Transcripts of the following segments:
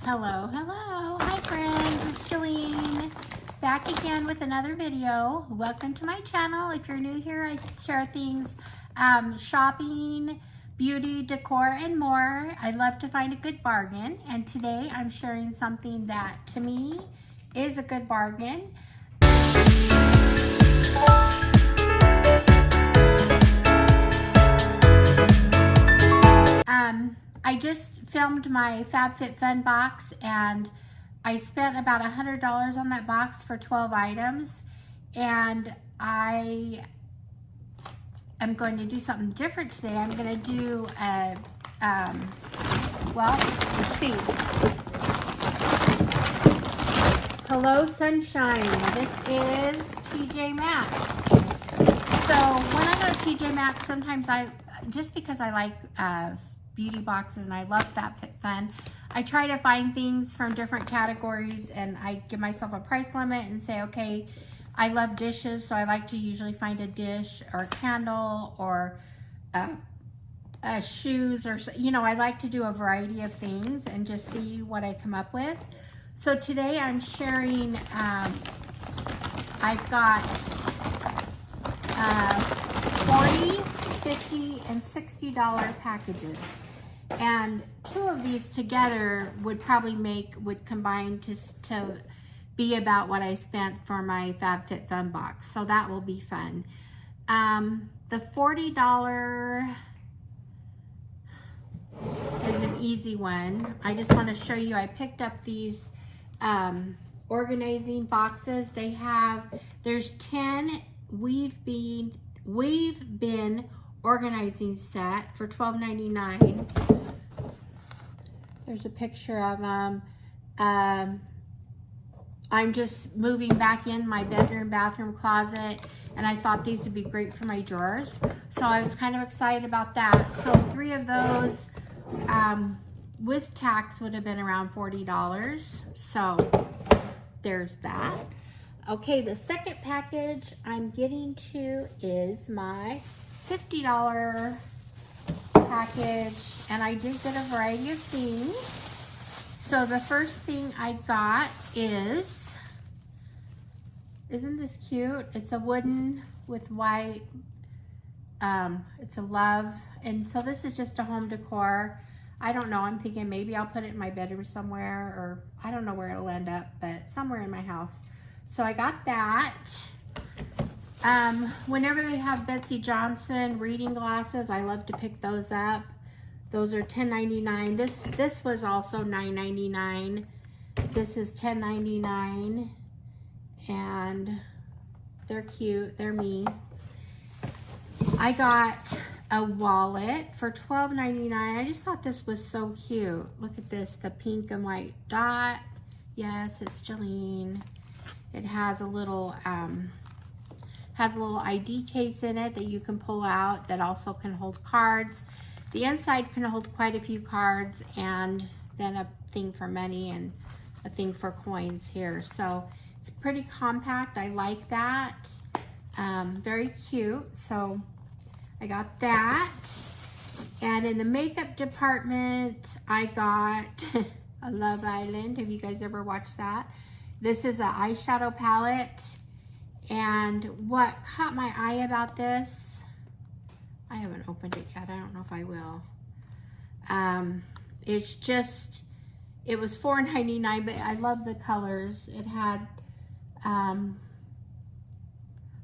Hello, hello. Hi friends, it's Jolene. Back again with another video. Welcome to my channel. If you're new here, I share things, shopping, beauty, decor, and more. I love to find a good bargain. And today I'm sharing something that to me is a good bargain. I just filmed my Fab Fit Fun box and I spent about $100 on that box for 12 items, and I am going to do something different today. I'm going to do a, well, let's see. Hello Sunshine. This is TJMaxx. So when I go to TJMaxx, sometimes just because I like beauty boxes and I love Fab Fit Fun, I try to find things from different categories and I give myself a price limit and say, okay, I love dishes, so I like to usually find a dish or a candle or shoes, or, you know, I like to do a variety of things and just see what I come up with. So today I'm sharing, I've got 40, 50, and $60 packages. And two of these together would probably combine to be about what I spent for my Fab Fit Fun box. So that will be fun. The $40 is an easy one. I just want to show you, I picked up these organizing boxes. There's 10 we've been organizing set for $12.99. There's a picture of them. I'm just moving back in my bathroom closet, and I thought these would be great for my drawers. So I was kind of excited about that. So 3 of those with tax would have been around $40. So there's that. Okay, the second package I'm getting to is my $50 package, and I did get a variety of things. So the first thing I got is, isn't this cute? It's a wooden with white, it's a love, and so this is just a home decor. I don't know, I'm thinking maybe I'll put it in my bedroom somewhere, or I don't know where it'll end up, but somewhere in my house. So I got that. Whenever they have Betsy Johnson reading glasses, I love to pick those up. Those are $10.99. This was also $9.99. This is $10.99, and they're cute. They're me. I got a wallet for $12.99. I just thought this was so cute. Look at this, the pink and white dot. Yes, it's Jolene. It has a little ID case in it that you can pull out that also can hold cards. The inside can hold quite a few cards, and then a thing for money and a thing for coins here. So it's pretty compact. I like that. Very cute. So I got that. And in the makeup department, I got a Love Island. Have you guys ever watched that? This is an eyeshadow palette. And what caught my eye about this, I haven't opened it yet. I don't know if I will. It was $4.99, but I love the colors. It had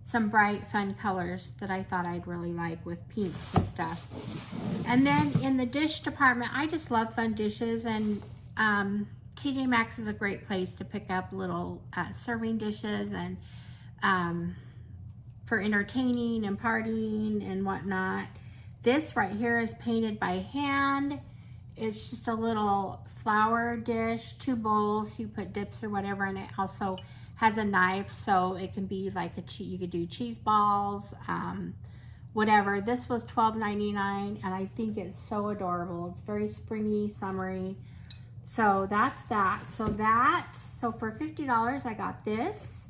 some bright, fun colors that I thought I'd really like with pinks and stuff. And then in the dish department, I just love fun dishes, and TJMaxx is a great place to pick up little serving dishes and for entertaining and partying and whatnot. This right here is painted by hand. It's just a little flower dish, 2 bowls, you put dips or whatever, and it also has a knife, so it can be like you could do cheese balls, whatever. This was $12.99, and I think it's so adorable. It's very springy, summery. So that's that. So for $50, I got this,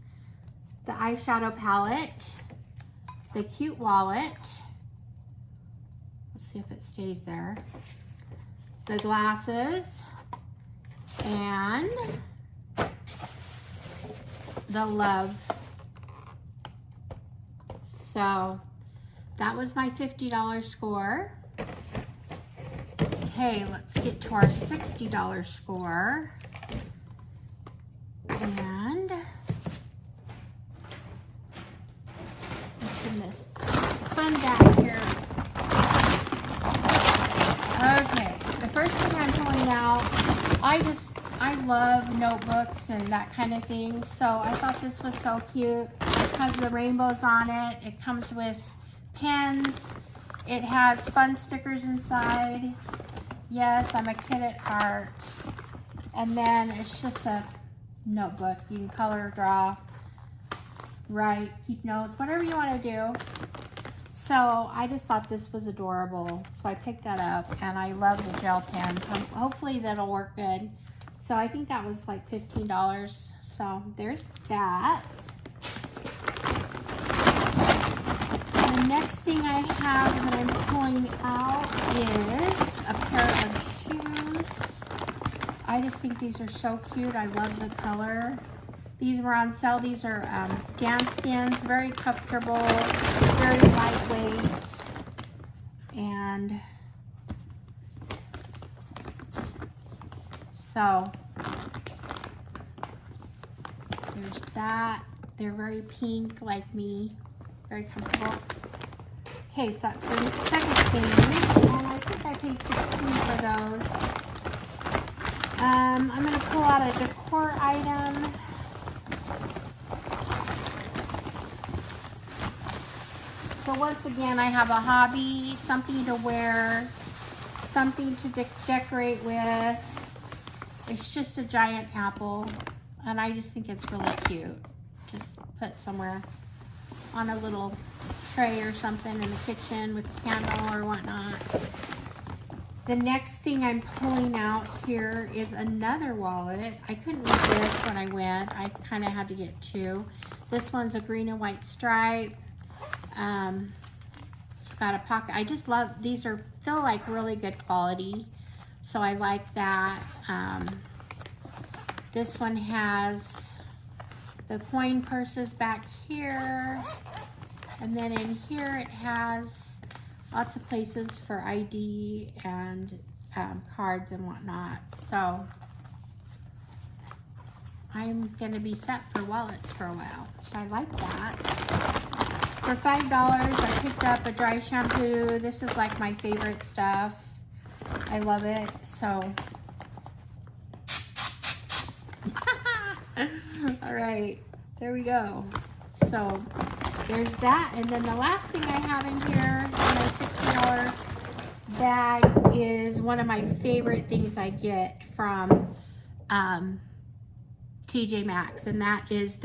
the eyeshadow palette, the cute wallet. Let's see if it stays there. The glasses, and the Love. So that was my $50 score. Okay, let's get to our $60 score. And what's in this fun bag here? Okay, the first thing I'm pulling out, I love notebooks and that kind of thing, so I thought this was so cute. It has the rainbows on it. It comes with pens. It has fun stickers inside. Yes, I'm a kid at heart. And then it's just a notebook. You can color, draw, write, keep notes, whatever you want to do. So I just thought this was adorable. So I picked that up, and I love the gel pen. So hopefully that'll work good. So I think that was like $15. So there's that. The next thing I have that I'm pulling out is a pair of shoes. I just think these are so cute. I love the color. These were on sale. These are Danskins, very comfortable, very lightweight, and so there's that. They're very pink like me, very comfortable. Okay, so that's the second thing, and I think I paid $16 for those. I'm going to pull out a decor item. So once again, I have a hobby, something to wear, something to decorate with. It's just a giant apple, and I just think it's really cute. Just put somewhere on a little tray or something in the kitchen with a candle or whatnot. The next thing I'm pulling out here is another wallet. I couldn't read this when I went. I kind of had to get two. This one's a green and white stripe. It's got a pocket. I just love, these feel like really good quality. So I like that. This one has the coin purses back here. And then in here it has lots of places for ID and cards and whatnot. So I'm gonna be set for wallets for a while. So I like that. For $5, I picked up a dry shampoo. This is like my favorite stuff. I love it. So, all right, there we go. So there's that. And then the last thing I have in here in my $60 bag is one of my favorite things I get from TJMaxx, and that is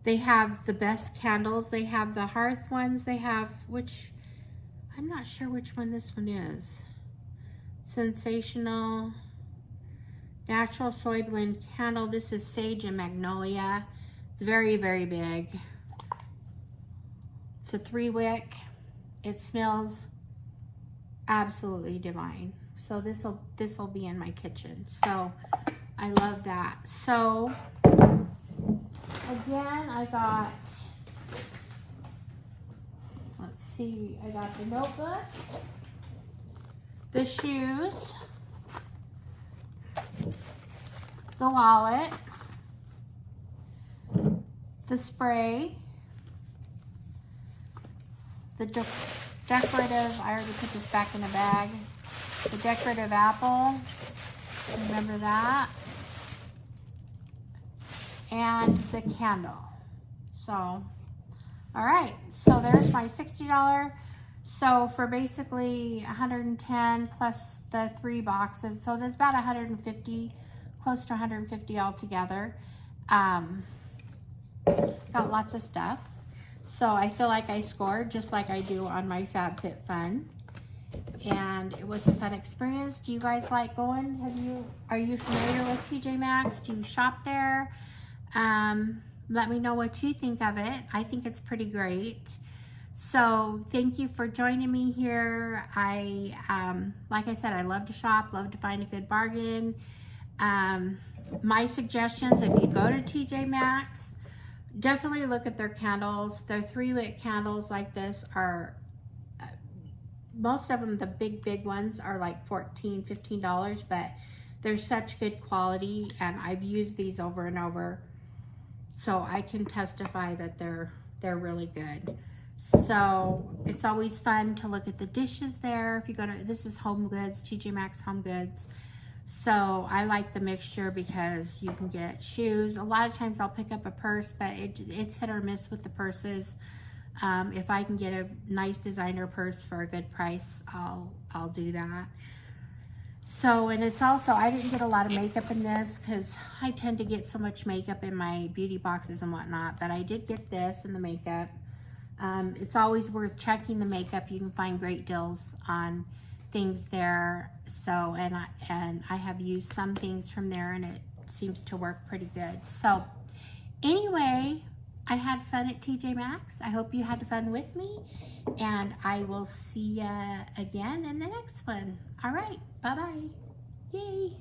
they have the best candles. They have the hearth ones. They have, which, I'm not sure which one this one is. Sensational Natural Soy Blend Candle. This is Sage and Magnolia. It's very, very big. It's a 3-wick. It smells absolutely divine. So this'll be in my kitchen. So I love that. So again, I got, let's see, I got the notebook, the shoes, the wallet, the spray, the decorative, I already put this back in the bag, the decorative apple, remember that, and the candle. So, all right, so there's my $60. So for basically $110 plus the 3 boxes, so there's about $150, close to $150 altogether. Got lots of stuff. So I feel like I scored just like I do on my Fab Fit Fun. And it was a fun experience. Do you guys like going? Are you familiar with TJMaxx? Do you shop there? Let me know what you think of it. I think it's pretty great. So thank you for joining me here. Like I said, I love to shop, love to find a good bargain. My suggestions, if you go to TJMaxx, definitely look at their candles. Their 3-wick candles like this are, most of them, the big ones, are like $14, $15, but they're such good quality, and I've used these over and over, so I can testify that they're really good. So it's always fun to look at the dishes there. If you go to, this is HomeGoods, TJMaxx Homegoods. So I like the mixture because you can get shoes. A lot of times I'll pick up a purse, but it's hit or miss with the purses. If I can get a nice designer purse for a good price, I'll do that. So, and it's also, I didn't get a lot of makeup in this because I tend to get so much makeup in my beauty boxes and whatnot, but I did get this in the makeup. It's always worth checking the makeup. You can find great deals on things there. So, and I have used some things from there, and it seems to work pretty good. So anyway, I had fun at TJMaxx. I hope you had fun with me, and I will see you again in the next one. All right, bye-bye. Yay.